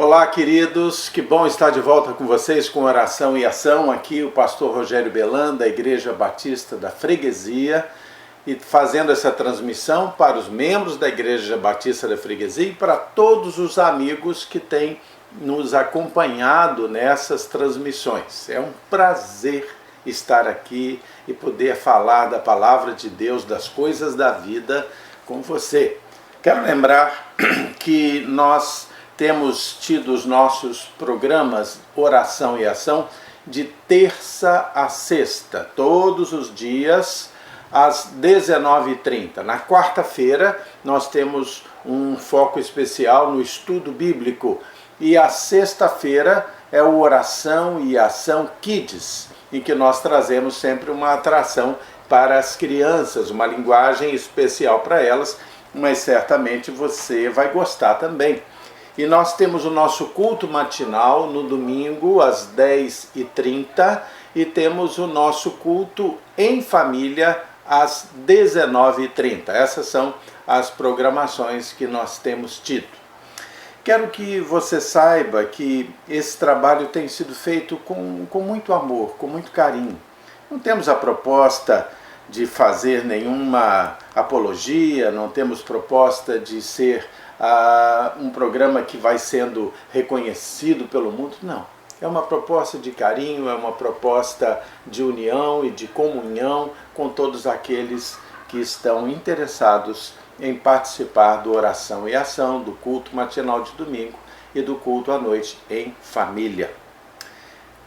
Olá, queridos, que bom estar de volta com vocês com oração e ação. Aqui o pastor Rogério Belan, da Igreja Batista da Freguesia, e fazendo essa transmissão para os membros da Igreja Batista da Freguesia e para todos os amigos que têm nos acompanhado nessas transmissões. É um prazer estar aqui e poder falar da palavra de Deus, das coisas da vida com você. Quero lembrar que nós temos tido os nossos programas Oração e Ação de terça a sexta, todos os dias às 19h30. Na quarta-feira nós temos um foco especial no estudo bíblico e a sexta-feira é o Oração e Ação Kids, em que nós trazemos sempre uma atração para as crianças, uma linguagem especial para elas, mas certamente você vai gostar também. E nós temos o nosso culto matinal no domingo às 10h30 e temos o nosso culto em família às 19h30. Essas são as programações que nós temos tido. Quero que você saiba que esse trabalho tem sido feito com muito amor, com muito carinho. Não temos a proposta de fazer nenhuma apologia, não temos proposta de ser um programa que vai sendo reconhecido pelo mundo, não. É uma proposta de carinho, é uma proposta de união e de comunhão com todos aqueles que estão interessados em participar do Oração e Ação, do culto matinal de domingo e do culto à noite em família.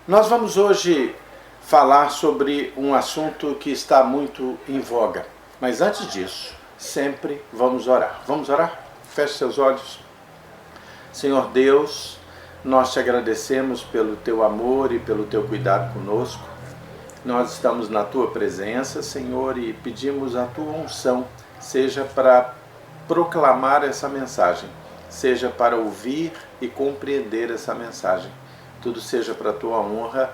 Nós vamos hoje falar sobre um assunto que está muito em voga, mas antes disso, sempre vamos orar. Vamos orar? Feche seus olhos. Senhor Deus, nós te agradecemos pelo teu amor e pelo teu cuidado conosco. Nós estamos na tua presença, Senhor, e pedimos a tua unção, seja para proclamar essa mensagem, seja para ouvir e compreender essa mensagem. Tudo seja para a tua honra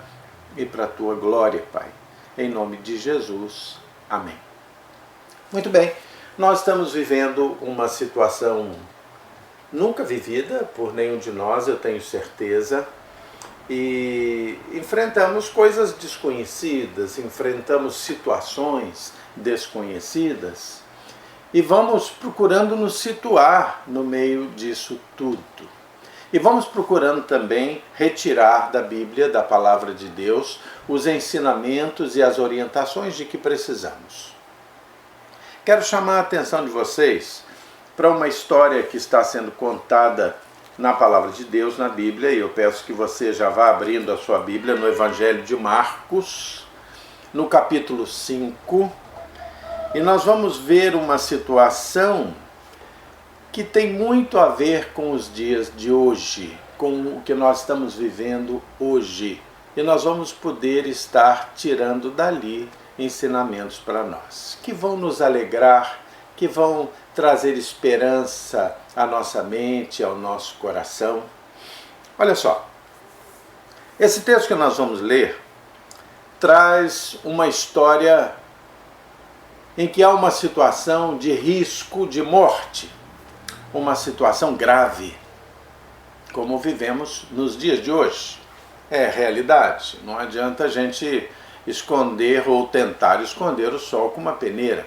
e para a tua glória, Pai. Em nome de Jesus. Amém. Muito bem. Nós estamos vivendo uma situação nunca vivida por nenhum de nós, eu tenho certeza, e enfrentamos coisas desconhecidas, enfrentamos situações desconhecidas e vamos procurando nos situar no meio disso tudo. E vamos procurando também retirar da Bíblia, da Palavra de Deus, os ensinamentos e as orientações de que precisamos. Quero chamar a atenção de vocês para uma história que está sendo contada na Palavra de Deus, na Bíblia, e eu peço que você já vá abrindo a sua Bíblia no Evangelho de Marcos, no capítulo 5, e nós vamos ver uma situação que tem muito a ver com os dias de hoje, com o que nós estamos vivendo hoje, e nós vamos poder estar tirando dali ensinamentos para nós, que vão nos alegrar, que vão trazer esperança à nossa mente, ao nosso coração. Olha só, esse texto que nós vamos ler traz uma história em que há uma situação de risco de morte, uma situação grave, como vivemos nos dias de hoje. É realidade, não adianta a gente esconder ou tentar esconder o sol com uma peneira.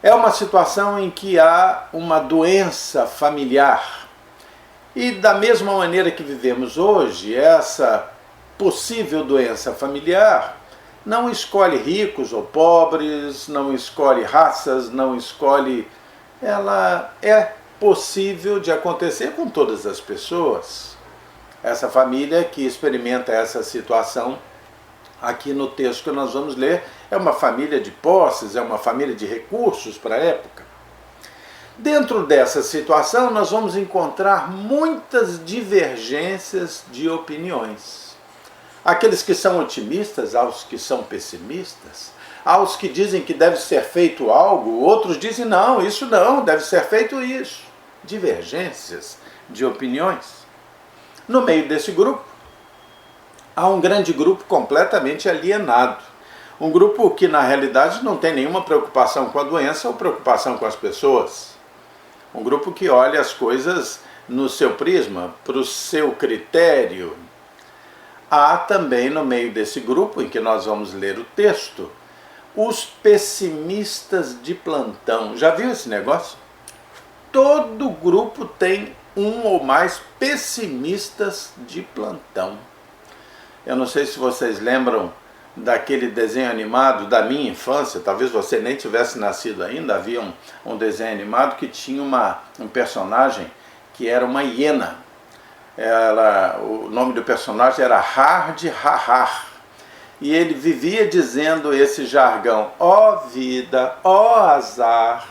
É uma situação em que há uma doença familiar. E da mesma maneira que vivemos hoje, essa possível doença familiar não escolhe ricos ou pobres, não escolhe raças, não escolhe... Ela é possível de acontecer com todas as pessoas. Essa família que experimenta essa situação aqui no texto que nós vamos ler, é uma família de posses, é uma família de recursos para a época. Dentro dessa situação, nós vamos encontrar muitas divergências de opiniões. Aqueles que são otimistas, aos que são pessimistas, aos que dizem que deve ser feito algo, outros dizem não, isso não, deve ser feito isso. Divergências de opiniões. No meio desse grupo, há um grande grupo completamente alienado. Um grupo que, na realidade, não tem nenhuma preocupação com a doença ou preocupação com as pessoas. Um grupo que olha as coisas no seu prisma, para o seu critério. Há também no meio desse grupo, em que nós vamos ler o texto, os pessimistas de plantão. Já viu esse negócio? Todo grupo tem um ou mais pessimistas de plantão. Eu não sei se vocês lembram daquele desenho animado da minha infância, talvez você nem tivesse nascido ainda. Havia um desenho animado que tinha um personagem que era uma hiena. O nome do personagem era Hard Hahar. E ele vivia dizendo esse jargão: ó vida, ó azar,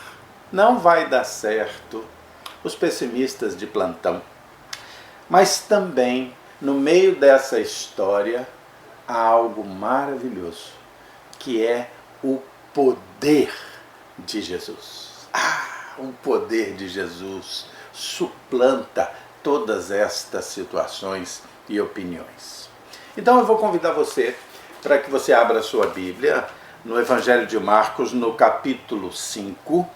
não vai dar certo. Os pessimistas de plantão. Mas também, no meio dessa história, há algo maravilhoso, que é o poder de Jesus. O poder de Jesus suplanta todas estas situações e opiniões. Então eu vou convidar você para que você abra a sua Bíblia no Evangelho de Marcos, no capítulo 5.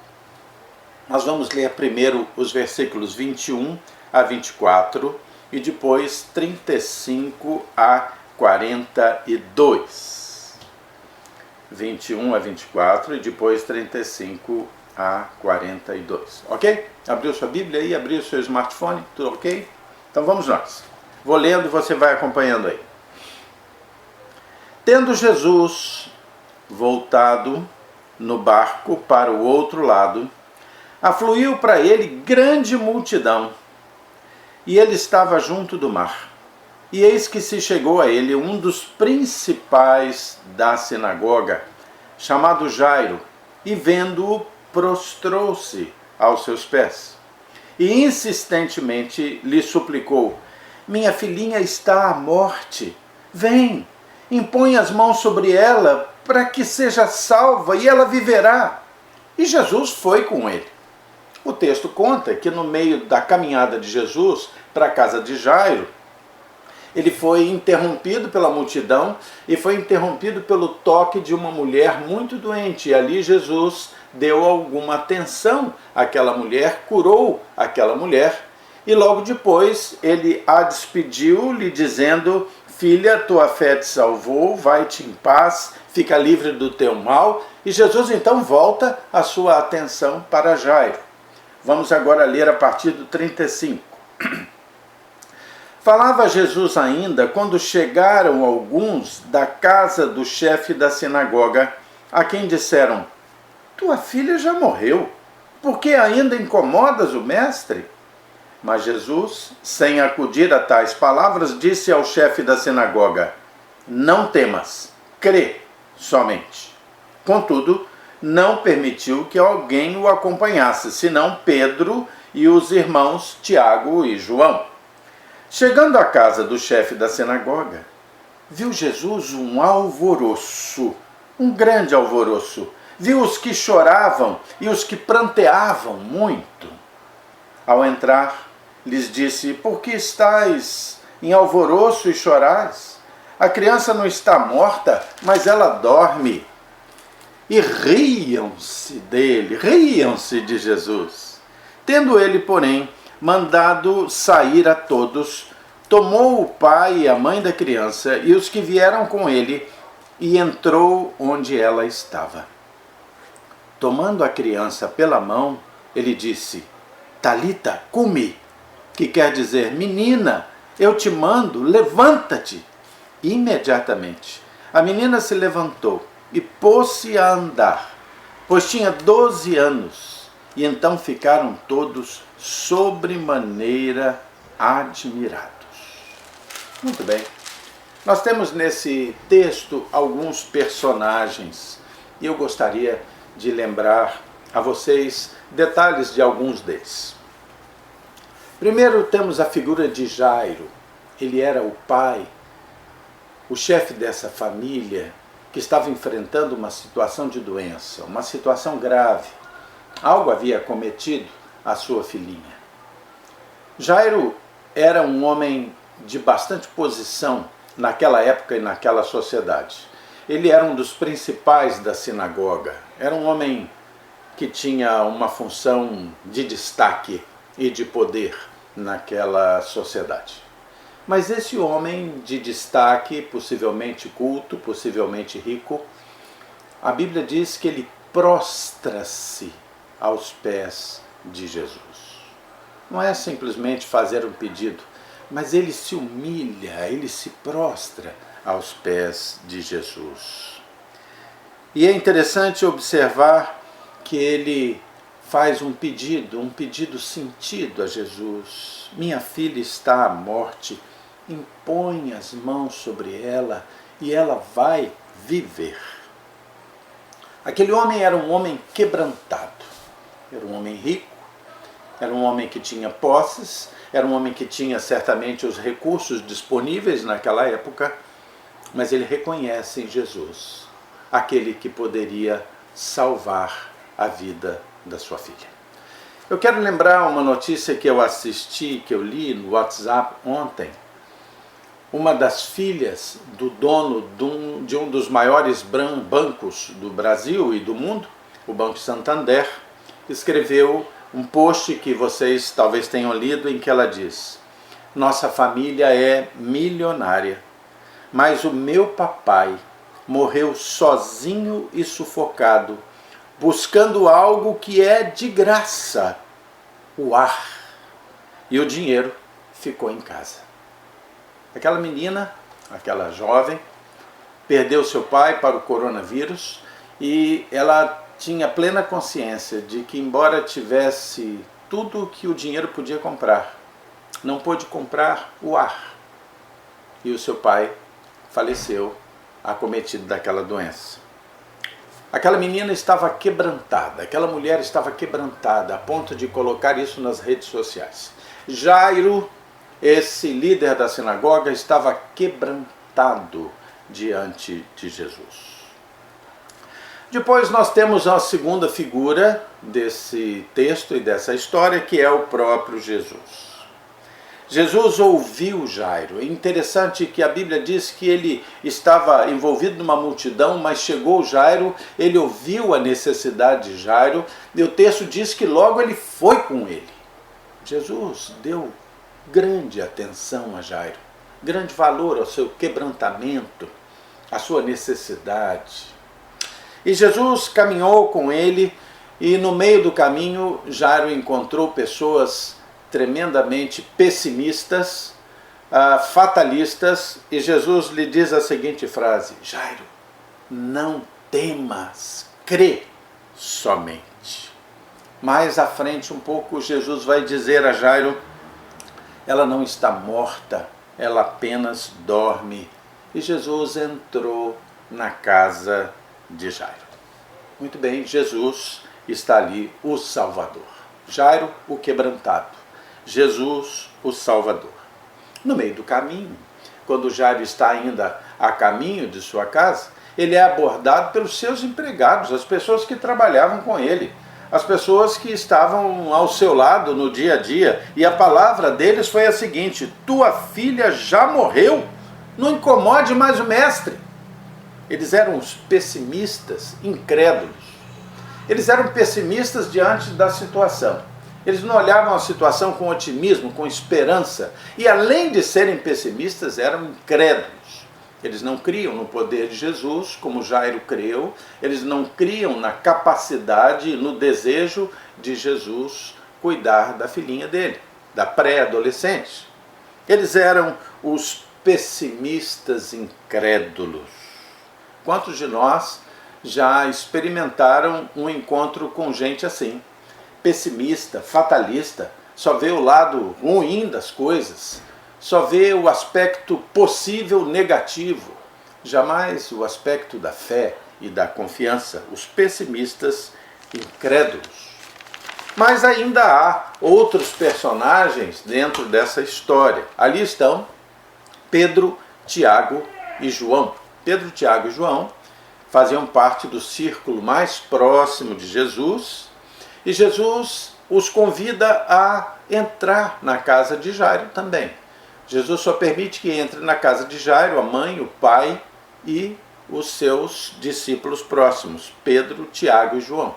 Nós vamos ler primeiro os versículos 21 a 24 e depois 35 a 42. 21 a 24 e depois 35 a 42. Ok? Abriu sua Bíblia aí? Abriu seu smartphone? Tudo ok? Então vamos nós. Vou lendo e você vai acompanhando aí. Tendo Jesus voltado no barco para o outro lado, afluiu para ele grande multidão, e ele estava junto do mar. E eis que se chegou a ele um dos principais da sinagoga, chamado Jairo, e vendo-o, prostrou-se aos seus pés. E insistentemente lhe suplicou: minha filhinha está à morte. Vem, impõe as mãos sobre ela, para que seja salva, e ela viverá. E Jesus foi com ele. O texto conta que no meio da caminhada de Jesus para a casa de Jairo, ele foi interrompido pela multidão e foi interrompido pelo toque de uma mulher muito doente. E ali Jesus deu alguma atenção àquela mulher, curou aquela mulher, e logo depois ele a despediu, lhe dizendo: filha, tua fé te salvou, vai-te em paz, fica livre do teu mal. E Jesus então volta a sua atenção para Jairo. Vamos agora ler a partir do 35. Falava Jesus ainda quando chegaram alguns da casa do chefe da sinagoga, a quem disseram: tua filha já morreu, por que ainda incomodas o mestre? Mas Jesus, sem acudir a tais palavras, disse ao chefe da sinagoga: não temas, crê somente. Contudo, não permitiu que alguém o acompanhasse, senão Pedro e os irmãos Tiago e João. Chegando à casa do chefe da sinagoga, viu Jesus um alvoroço, um grande alvoroço. Viu os que choravam e os que pranteavam muito. Ao entrar, lhes disse: por que estáis em alvoroço e chorais? A criança não está morta, mas ela dorme. E riam-se dele, riam-se de Jesus. Tendo ele, porém, mandado sair a todos, tomou o pai e a mãe da criança e os que vieram com ele, e entrou onde ela estava. Tomando a criança pela mão, ele disse: Talita cumi, que quer dizer: menina, eu te mando, levanta-te. Imediatamente a menina se levantou e pôs-se a andar, pois tinha 12 anos, e então ficaram todos sobremaneira admirados. Muito bem. Nós temos nesse texto alguns personagens, e eu gostaria de lembrar a vocês detalhes de alguns deles. Primeiro temos a figura de Jairo. Ele era o pai, o chefe dessa família, que estava enfrentando uma situação de doença, uma situação grave. Algo havia cometido a sua filhinha. Jairo era um homem de bastante posição naquela época e naquela sociedade. Ele era um dos principais da sinagoga. Era um homem que tinha uma função de destaque e de poder naquela sociedade. Mas esse homem de destaque, possivelmente culto, possivelmente rico, a Bíblia diz que ele prostra-se aos pés de Jesus. Não é simplesmente fazer um pedido, mas ele se humilha, ele se prostra aos pés de Jesus. E é interessante observar que ele faz um pedido sentido a Jesus. Minha filha está à morte, impõe as mãos sobre ela e ela vai viver. Aquele homem era um homem quebrantado, era um homem rico, era um homem que tinha posses, era um homem que tinha certamente os recursos disponíveis naquela época, mas ele reconhece em Jesus aquele que poderia salvar a vida da sua filha. Eu quero lembrar uma notícia que eu assisti, que eu li no WhatsApp ontem. Uma das filhas do dono de um dos maiores bancos do Brasil e do mundo, o Banco Santander, escreveu um post que vocês talvez tenham lido, em que ela diz: nossa família é milionária, mas o meu papai morreu sozinho e sufocado, buscando algo que é de graça, o ar, e o dinheiro ficou em casa. Aquela menina, aquela jovem, perdeu seu pai para o coronavírus e ela tinha plena consciência de que, embora tivesse tudo o que o dinheiro podia comprar, não pôde comprar o ar. E o seu pai faleceu acometido daquela doença. Aquela menina estava quebrantada, aquela mulher estava quebrantada, a ponto de colocar isso nas redes sociais. Jairo, esse líder da sinagoga, estava quebrantado diante de Jesus. Depois nós temos a segunda figura desse texto e dessa história, que é o próprio Jesus. Jesus ouviu Jairo. É interessante que a Bíblia diz que ele estava envolvido numa multidão, mas chegou Jairo, ele ouviu a necessidade de Jairo, e o texto diz que logo ele foi com ele. Jesus deu grande atenção a Jairo, grande valor ao seu quebrantamento, à sua necessidade. E Jesus caminhou com ele, e no meio do caminho Jairo encontrou pessoas tremendamente pessimistas, fatalistas, e Jesus lhe diz a seguinte frase: Jairo, não temas, crê somente. Mais à frente um pouco, Jesus vai dizer a Jairo: ela não está morta, ela apenas dorme. E Jesus entrou na casa de Jairo. Muito bem, Jesus está ali, o Salvador. Jairo, o quebrantado. Jesus, o Salvador. No meio do caminho, quando Jairo está ainda a caminho de sua casa, ele é abordado pelos seus empregados, as pessoas que trabalhavam com ele, as pessoas que estavam ao seu lado no dia a dia, e a palavra deles foi a seguinte: tua filha já morreu, não incomode mais o mestre. Eles eram os pessimistas, incrédulos. Eles eram pessimistas diante da situação. Eles não olhavam a situação com otimismo, com esperança. E além de serem pessimistas, eram incrédulos. Eles não criam no poder de Jesus, como Jairo creu. Eles não criam na capacidade, no desejo de Jesus cuidar da filhinha dele, da pré-adolescente. Eles eram os pessimistas incrédulos. Quantos de nós já experimentaram um encontro com gente assim? Pessimista, fatalista, só vê o lado ruim das coisas, só vê o aspecto possível negativo, jamais o aspecto da fé e da confiança, os pessimistas incrédulos. Mas ainda há outros personagens dentro dessa história. Ali estão Pedro, Tiago e João. Pedro, Tiago e João faziam parte do círculo mais próximo de Jesus, e Jesus os convida a entrar na casa de Jairo também. Jesus só permite que entre na casa de Jairo a mãe, o pai e os seus discípulos próximos, Pedro, Tiago e João.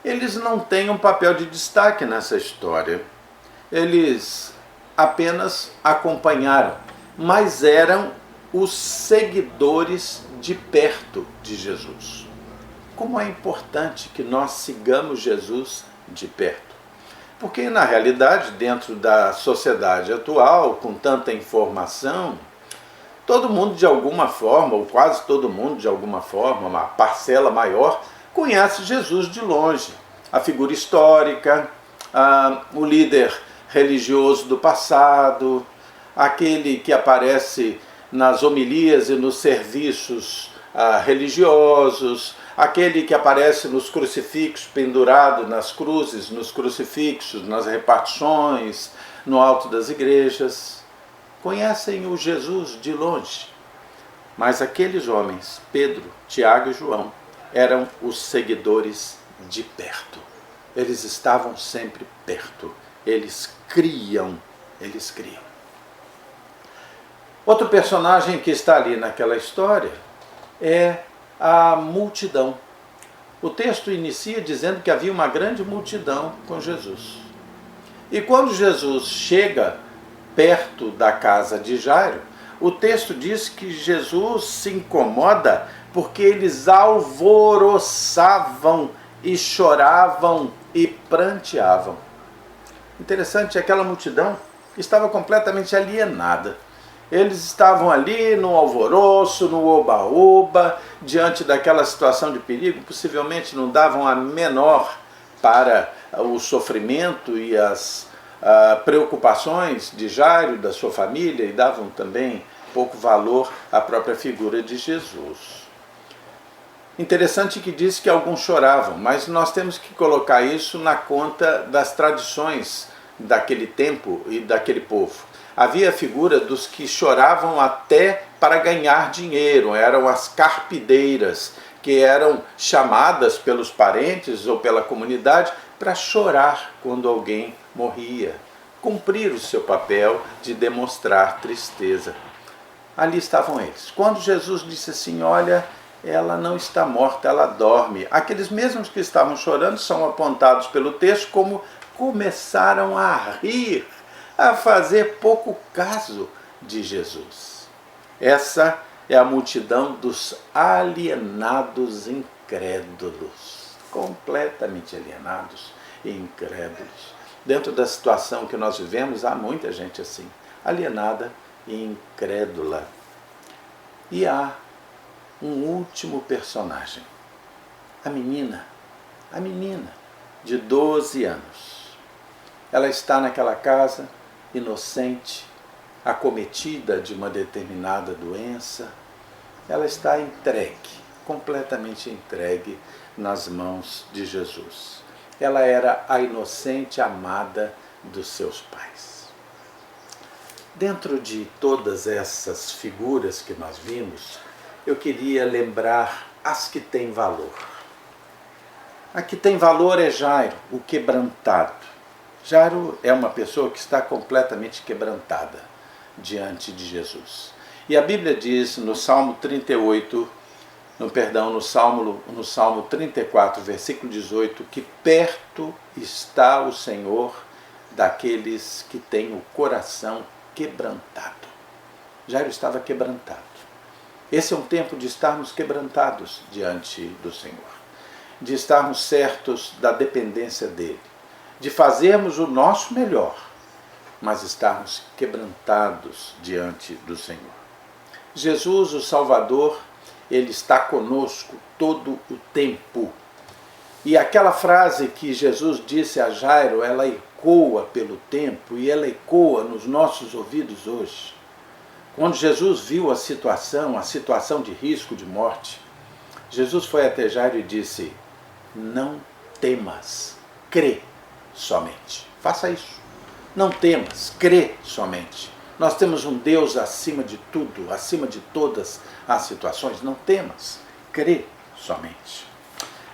Eles não têm um papel de destaque nessa história. Eles apenas acompanharam, mas eram os seguidores de perto de Jesus. Como é importante que nós sigamos Jesus de perto. Porque, na realidade, dentro da sociedade atual, com tanta informação, todo mundo de alguma forma, ou quase todo mundo de alguma forma, uma parcela maior, conhece Jesus de longe. A figura histórica, o líder religioso do passado, aquele que aparece nas homilias e nos serviços religiosos, aquele que aparece nos crucifixos, pendurado nas cruzes, nos crucifixos, nas repartições, no alto das igrejas. Conhecem o Jesus de longe. Mas aqueles homens, Pedro, Tiago e João, eram os seguidores de perto. Eles estavam sempre perto. Eles criam. Outro personagem que está ali naquela história é a multidão. O texto inicia dizendo que havia uma grande multidão com Jesus. E quando Jesus chega perto da casa de Jairo, o texto diz que Jesus se incomoda porque eles alvoroçavam e choravam e pranteavam. Interessante, aquela multidão estava completamente alienada. Eles estavam ali no alvoroço, no oba-oba, diante daquela situação de perigo, possivelmente não davam a menor para o sofrimento e as preocupações de Jairo, da sua família, e davam também pouco valor à própria figura de Jesus. Interessante que diz que alguns choravam, mas nós temos que colocar isso na conta das tradições daquele tempo e daquele povo. Havia a figura dos que choravam até para ganhar dinheiro, eram as carpideiras, que eram chamadas pelos parentes ou pela comunidade para chorar quando alguém morria, cumprir o seu papel de demonstrar tristeza. Ali estavam eles. Quando Jesus disse assim, olha, ela não está morta, ela dorme. Aqueles mesmos que estavam chorando são apontados pelo texto como começaram a rir, a fazer pouco caso de Jesus. Essa é a multidão dos alienados incrédulos, completamente alienados e incrédulos. Dentro da situação que nós vivemos, há muita gente assim, alienada e incrédula. E há um último personagem, a menina de 12 anos. Ela está naquela casa, inocente, acometida de uma determinada doença. Ela está entregue, completamente entregue nas mãos de Jesus. Ela era a inocente amada dos seus pais. Dentro de todas essas figuras que nós vimos, eu queria lembrar as que têm valor. A que tem valor é Jairo, o quebrantado. Jairo é uma pessoa que está completamente quebrantada diante de Jesus. E a Bíblia diz no Salmo 38, no Salmo 34, versículo 18, que perto está o Senhor daqueles que têm o coração quebrantado. Jairo estava quebrantado. Esse é um tempo de estarmos quebrantados diante do Senhor, de estarmos certos da dependência dEle, de fazermos o nosso melhor, mas estarmos quebrantados diante do Senhor. Jesus, o Salvador, Ele está conosco todo o tempo. E aquela frase que Jesus disse a Jairo, ela ecoa pelo tempo e ela ecoa nos nossos ouvidos hoje. Quando Jesus viu a situação de risco de morte, Jesus foi até Jairo e disse, não temas, crê somente. Faça isso. Não temas, crê somente. Nós temos um Deus acima de tudo, acima de todas as situações. Não temas, crê somente.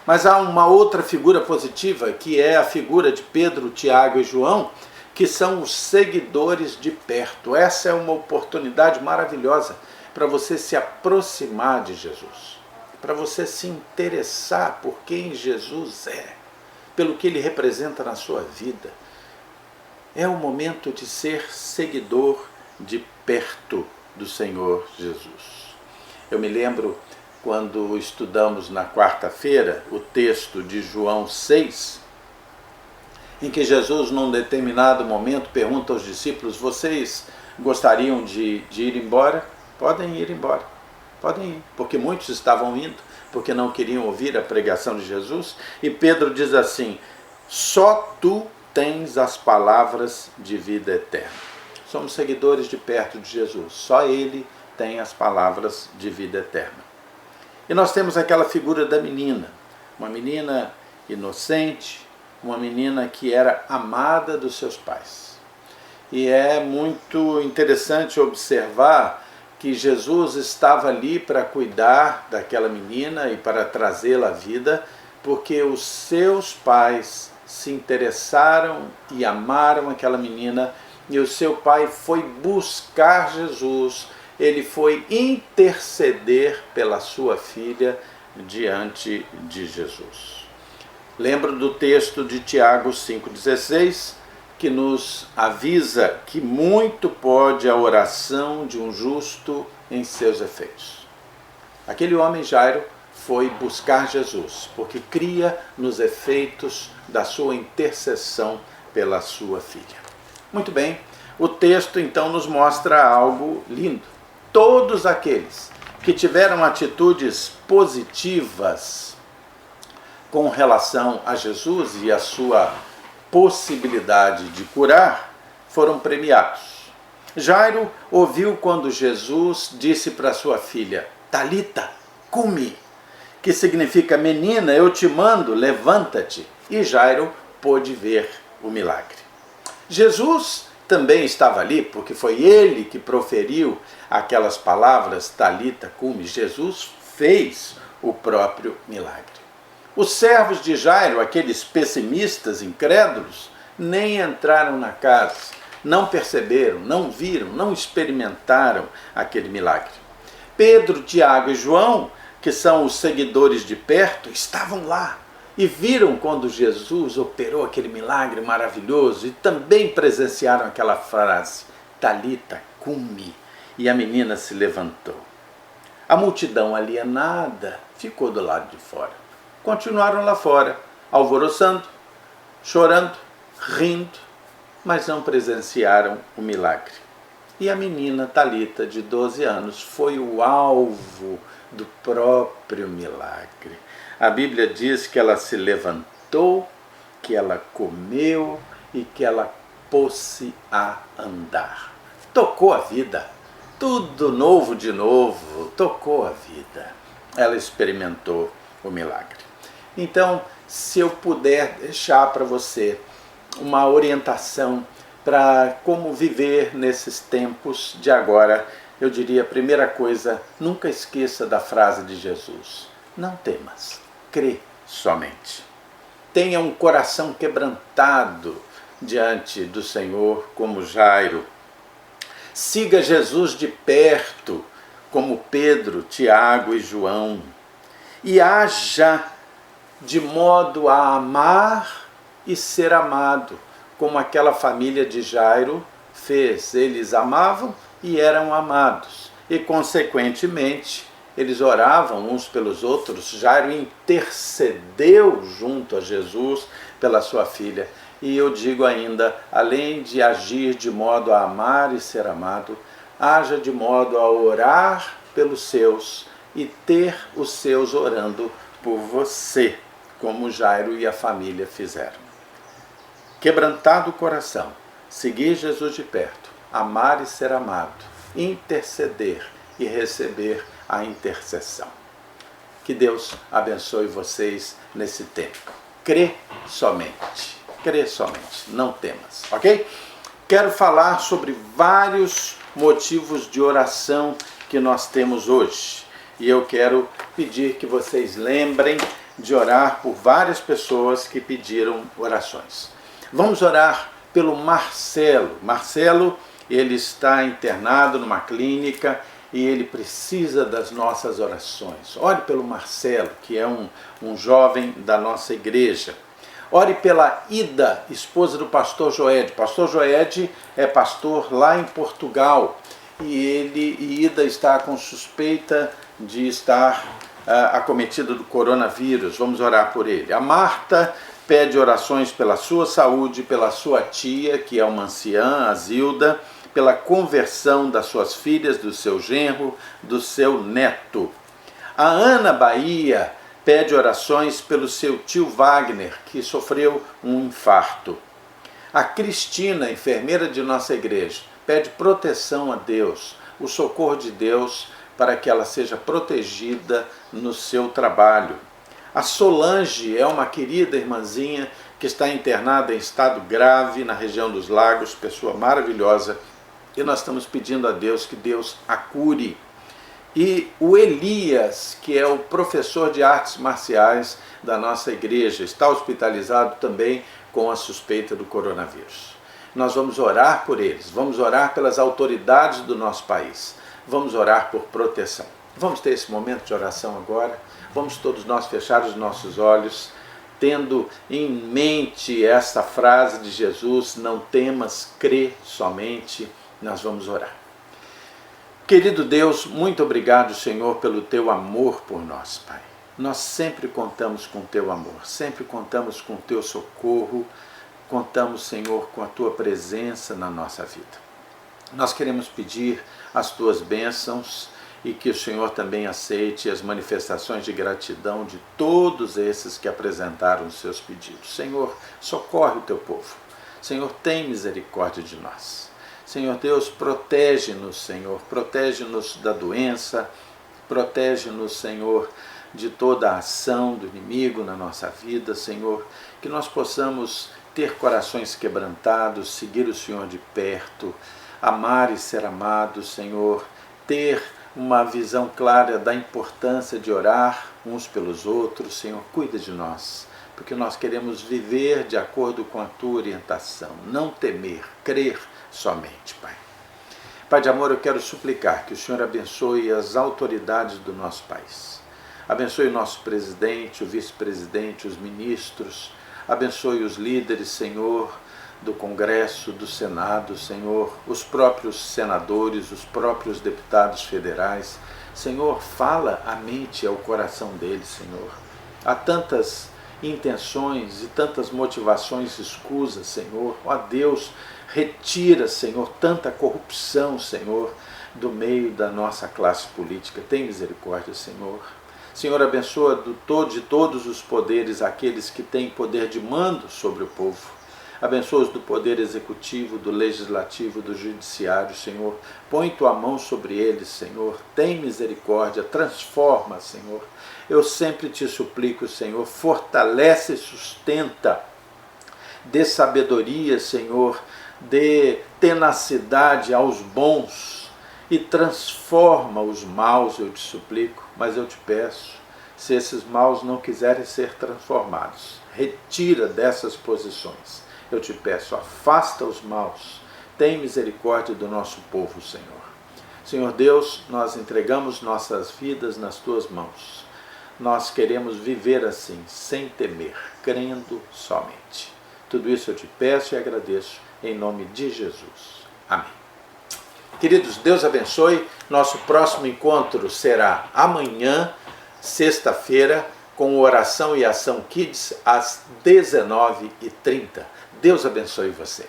Mas há uma outra figura positiva, que é a figura de Pedro, Tiago e João, que são os seguidores de perto. Essa é uma oportunidade maravilhosa para você se aproximar de Jesus, para você se interessar por quem Jesus é, pelo que Ele representa na sua vida. é o momento de ser seguidor de perto do Senhor Jesus. Eu me lembro quando estudamos na quarta-feira o texto de João 6, em que Jesus, num determinado momento, pergunta aos discípulos: vocês gostariam de ir embora? Podem ir embora, podem ir, porque muitos estavam indo, porque não queriam ouvir a pregação de Jesus. E Pedro diz assim: só tu tens as palavras de vida eterna. Somos seguidores de perto de Jesus, só Ele tem as palavras de vida eterna. E nós temos aquela figura da menina, uma menina inocente, uma menina que era amada dos seus pais. E é muito interessante observar que Jesus estava ali para cuidar daquela menina e para trazê-la à vida, porque os seus pais se interessaram e amaram aquela menina, e o seu pai foi buscar Jesus, ele foi interceder pela sua filha diante de Jesus. Lembro do texto de Tiago 5,16, que nos avisa que muito pode a oração de um justo em seus efeitos. Aquele homem Jairo foi buscar Jesus, porque cria nos efeitos da sua intercessão pela sua filha. Muito bem, o texto então nos mostra algo lindo. Todos aqueles que tiveram atitudes positivas com relação a Jesus e a sua possibilidade de curar, foram premiados. Jairo ouviu quando Jesus disse para sua filha: Talita, cumi, que significa menina, eu te mando, levanta-te. E Jairo pôde ver o milagre. Jesus também estava ali, porque foi ele que proferiu aquelas palavras, Talita, cumi. Jesus fez o próprio milagre. Os servos de Jairo, aqueles pessimistas, incrédulos, nem entraram na casa, não perceberam, não viram, não experimentaram aquele milagre. Pedro, Tiago e João, que são os seguidores de perto, estavam lá e viram quando Jesus operou aquele milagre maravilhoso e também presenciaram aquela frase, Talita, cumi, e a menina se levantou. A multidão alienada ficou do lado de fora. Continuaram lá fora, alvoroçando, chorando, rindo, mas não presenciaram o milagre. E a menina Talita, de 12 anos, foi o alvo do próprio milagre. A Bíblia diz que ela se levantou, que ela comeu e que ela pôs-se a andar. Tocou a vida, tudo novo de novo, tocou a vida. Ela experimentou o milagre. Então, se eu puder deixar para você uma orientação para como viver nesses tempos de agora, eu diria, a primeira coisa, nunca esqueça da frase de Jesus: não temas, crê somente. Tenha um coração quebrantado diante do Senhor, como Jairo. Siga Jesus de perto, como Pedro, Tiago e João. E haja de modo a amar e ser amado, como aquela família de Jairo fez. Eles amavam e eram amados, e consequentemente eles oravam uns pelos outros. Jairo intercedeu junto a Jesus pela sua filha. E eu digo ainda, além de agir de modo a amar e ser amado, haja de modo a orar pelos seus e ter os seus orando por você, como Jairo e a família fizeram. Quebrantado o coração, seguir Jesus de perto, amar e ser amado, interceder e receber a intercessão. Que Deus abençoe vocês nesse tempo. Crê somente, não temas, ok? Quero falar sobre vários motivos de oração que nós temos hoje. E eu quero pedir que vocês lembrem de orar por várias pessoas que pediram orações. Vamos orar pelo Marcelo. Marcelo, ele está internado numa clínica e ele precisa das nossas orações. Ore pelo Marcelo, que é um jovem da nossa igreja. Ore pela Ida, esposa do pastor Joed. Pastor Joed é pastor lá em Portugal e Ida está com suspeita de estar acometido do coronavírus. Vamos orar por ele. A Marta pede orações pela sua saúde, pela sua tia, que é uma anciã, a Zilda, pela conversão das suas filhas, do seu genro, do seu neto. A Ana Bahia pede orações pelo seu tio Wagner, que sofreu um infarto. A Cristina, enfermeira de nossa igreja, pede proteção a Deus, o socorro de Deus, para que ela seja protegida no seu trabalho. A Solange é uma querida irmãzinha que está internada em estado grave na região dos Lagos, pessoa maravilhosa, e nós estamos pedindo a Deus que Deus a cure. E o Elias, que é o professor de artes marciais da nossa igreja, está hospitalizado também com a suspeita do coronavírus. Nós vamos orar por eles, vamos orar pelas autoridades do nosso país, vamos orar por proteção. Vamos ter esse momento de oração agora, vamos todos nós fechar os nossos olhos, tendo em mente essa frase de Jesus, não temas, crê somente. Nós vamos orar. Querido Deus, muito obrigado, Senhor, pelo teu amor por nós, Pai. Nós sempre contamos com o teu amor, sempre contamos com o teu socorro, contamos, Senhor, com a tua presença na nossa vida. Nós queremos pedir as tuas bênçãos e que o Senhor também aceite as manifestações de gratidão de todos esses que apresentaram os seus pedidos. Senhor, socorre o teu povo. Senhor, tem misericórdia de nós. Senhor Deus, protege-nos, Senhor, protege-nos da doença, protege-nos, Senhor, de toda a ação do inimigo na nossa vida, Senhor, que nós possamos ter corações quebrantados, seguir o Senhor de perto, amar e ser amados, Senhor, ter uma visão clara da importância de orar uns pelos outros. Senhor, cuida de nós, porque nós queremos viver de acordo com a tua orientação, não temer, crer somente, Pai. Pai de amor, eu quero suplicar que o Senhor abençoe as autoridades do nosso país. Abençoe o nosso presidente, o vice-presidente, os ministros. Abençoe os líderes, Senhor, do Congresso, do Senado, Senhor, os próprios senadores, os próprios deputados federais. Senhor, fala à mente e ao coração deles, Senhor. Há tantas intenções e tantas motivações escusas, Senhor. Ó Deus, retira, Senhor, tanta corrupção, Senhor, do meio da nossa classe política. Tem misericórdia, Senhor. Senhor, abençoa de todos os poderes aqueles que têm poder de mando sobre o povo. Abençoa-os do poder executivo, do legislativo, do judiciário, Senhor. Põe tua mão sobre eles, Senhor. Tem misericórdia, transforma, Senhor. Eu sempre te suplico, Senhor, fortalece e sustenta. Dê sabedoria, Senhor. Dê tenacidade aos bons e transforma os maus, eu te suplico. Mas eu te peço, se esses maus não quiserem ser transformados, retira dessas posições. Eu te peço, afasta os maus, tem misericórdia do nosso povo, Senhor. Senhor Deus, nós entregamos nossas vidas nas tuas mãos. Nós queremos viver assim, sem temer, crendo somente. Tudo isso eu te peço e agradeço, em nome de Jesus. Amém. Queridos, Deus abençoe. Nosso próximo encontro será amanhã, sexta-feira, com Oração e Ação Kids, às 19h30. Deus abençoe você.